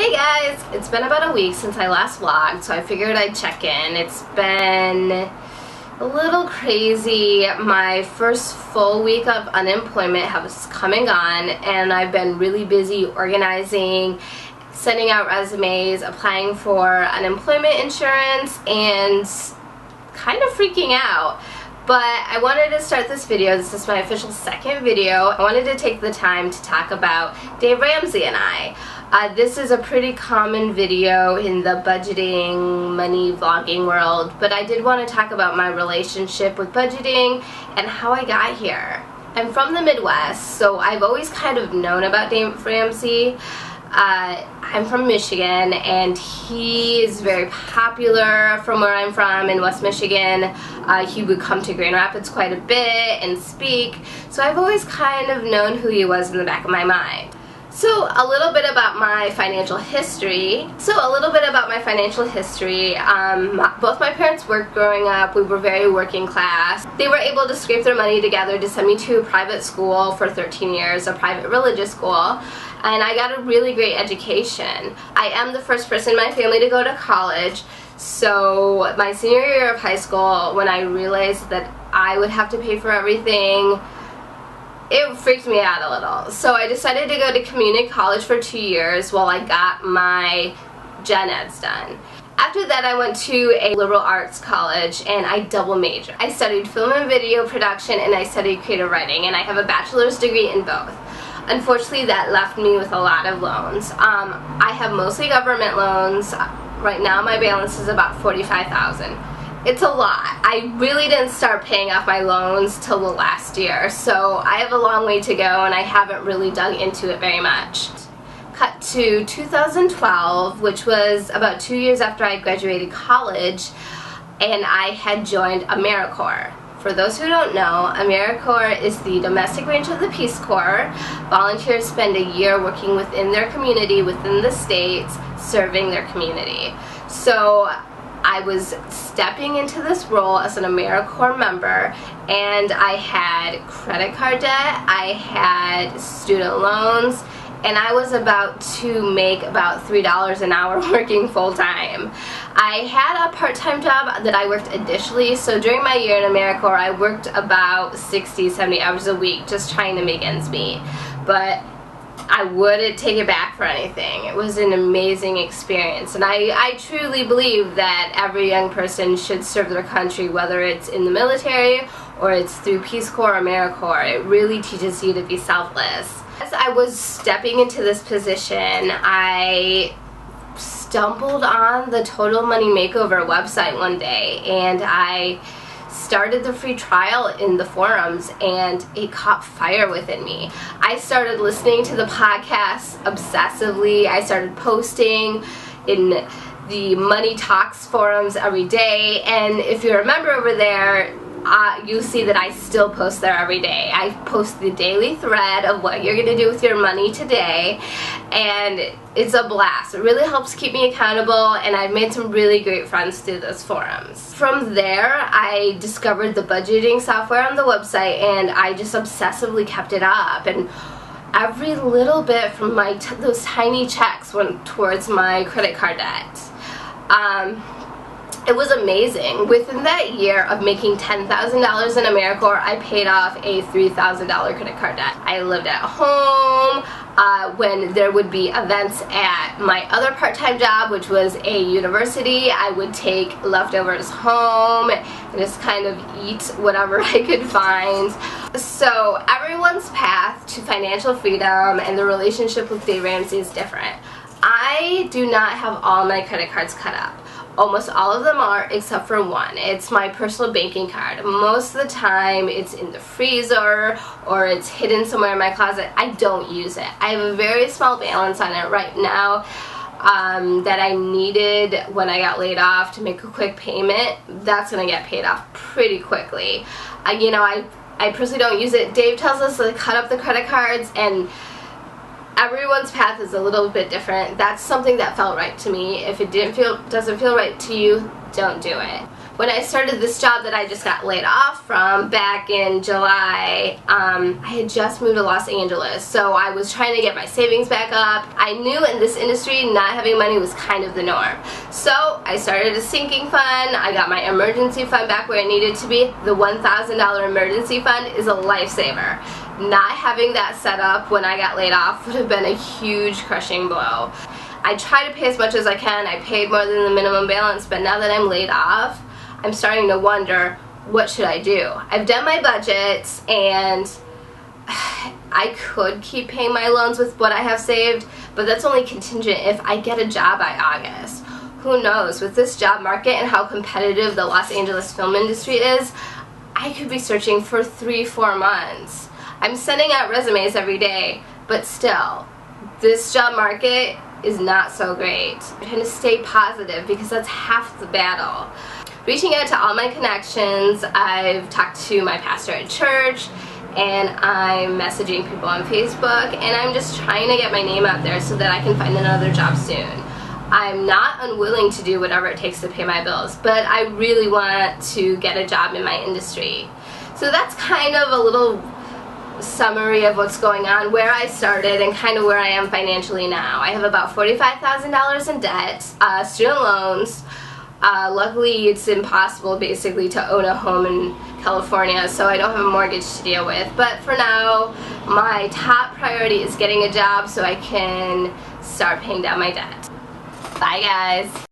Hey guys, it's been about a week since I last vlogged, so I figured I'd check in. It's been a little crazy. My first full week of unemployment has come and gone, and I've been really busy organizing, sending out resumes, applying for unemployment insurance, and kind of freaking out. But I wanted to start this video. This is my official second video. I wanted to take the time to talk about Dave Ramsey and I. This is a pretty common video in the budgeting, money, vlogging world, but I did want to talk about my relationship with budgeting and how I got here. I'm from the Midwest, so I've always kind of known about Dave Ramsey. I'm from Michigan, and he is very popular from where I'm from in West Michigan. He would come to Grand Rapids quite a bit and speak, so I've always kind of known who he was in the back of my mind. So a little bit about my financial history. Both my parents worked growing up. We were very working class. They were able to scrape their money together to send me to a private school for 13 years, a private religious school, and I got a really great education. I am the first person in my family to go to college, so my senior year of high school, when I realized that I would have to pay for everything, it freaked me out a little. So I decided to go to community college for 2 years while I got my gen eds done. After that, I went to a liberal arts college and I double majored. I studied film and video production and I studied creative writing, and I have a bachelor's degree in both. Unfortunately, that left me with a lot of loans. I have mostly government loans. Right now my balance is about $45,000. It's a lot. I really didn't start paying off my loans till the last year, so I have a long way to go and I haven't really dug into it very much. Cut to 2012, which was about 2 years after I graduated college, and I had joined AmeriCorps. For those who don't know, AmeriCorps is the domestic branch of the Peace Corps. Volunteers spend a year working within their community, within the states, serving their community. So I was stepping into this role as an AmeriCorps member, and I had credit card debt, I had student loans, and I was about to make about $3 an hour working full-time. I had a part-time job that I worked additionally, so during my year in AmeriCorps I worked about 60-70 hours a week just trying to make ends meet. But I wouldn't take it back for anything. It was an amazing experience, and I truly believe that every young person should serve their country, whether it's in the military or it's through Peace Corps or AmeriCorps. It really teaches you to be selfless. As I was stepping into this position, I stumbled on the Total Money Makeover website one day, and I started the free trial in the forums, and it caught fire within me. I started listening to the podcast obsessively. I started posting in the Money Talks forums every day, and if you're a member over there, you see that I still post there every day. I post the daily thread of what you're going to do with your money today, and it's a blast. It really helps keep me accountable, and I've made some really great friends through those forums. From there, I discovered the budgeting software on the website, and I just obsessively kept it up, and every little bit from those tiny checks went towards my credit card debt. It was amazing. Within that year of making $10,000 in AmeriCorps, I paid off a $3,000 credit card debt. I lived at home. When there would be events at my other part-time job, which was a university, I would take leftovers home and just kind of eat whatever I could find. So everyone's path to financial freedom and the relationship with Dave Ramsey is different. I do not have all my credit cards cut up. Almost all of them are, except for one. It's my personal banking card. Most of the time it's in the freezer or it's hidden somewhere in my closet. I don't use it. I have a very small balance on it right now that I needed when I got laid off to make a quick payment. That's going to get paid off pretty quickly. I personally don't use it. Dave tells us to cut up the credit cards, and everyone's path is a little bit different. That's something that felt right to me. If it doesn't feel right to you, don't do it. When I started this job that I just got laid off from back in July, I had just moved to Los Angeles, so I was trying to get my savings back up. I knew in this industry not having money was kind of the norm. So I started a sinking fund. I got my emergency fund back where it needed to be. The $1,000 emergency fund is a lifesaver. Not having that set up when I got laid off would have been a huge crushing blow. I try to pay as much as I can. I paid more than the minimum balance, but now that I'm laid off, I'm starting to wonder, what should I do? I've done my budgets, and I could keep paying my loans with what I have saved, but that's only contingent if I get a job by August. Who knows? With this job market and how competitive the Los Angeles film industry is, I could be searching for 3-4 months. I'm sending out resumes every day, but still, this job market is not so great. I'm trying to stay positive because that's half the battle. Reaching out to all my connections, I've talked to my pastor at church, and I'm messaging people on Facebook, and I'm just trying to get my name out there so that I can find another job soon. I'm not unwilling to do whatever it takes to pay my bills, but I really want to get a job in my industry. So that's kind of a little summary of what's going on, where I started, and kind of where I am financially now. I have about $45,000 in debt, student loans. Luckily, it's impossible basically to own a home in California, so I don't have a mortgage to deal with. But for now, my top priority is getting a job so I can start paying down my debt. Bye, guys.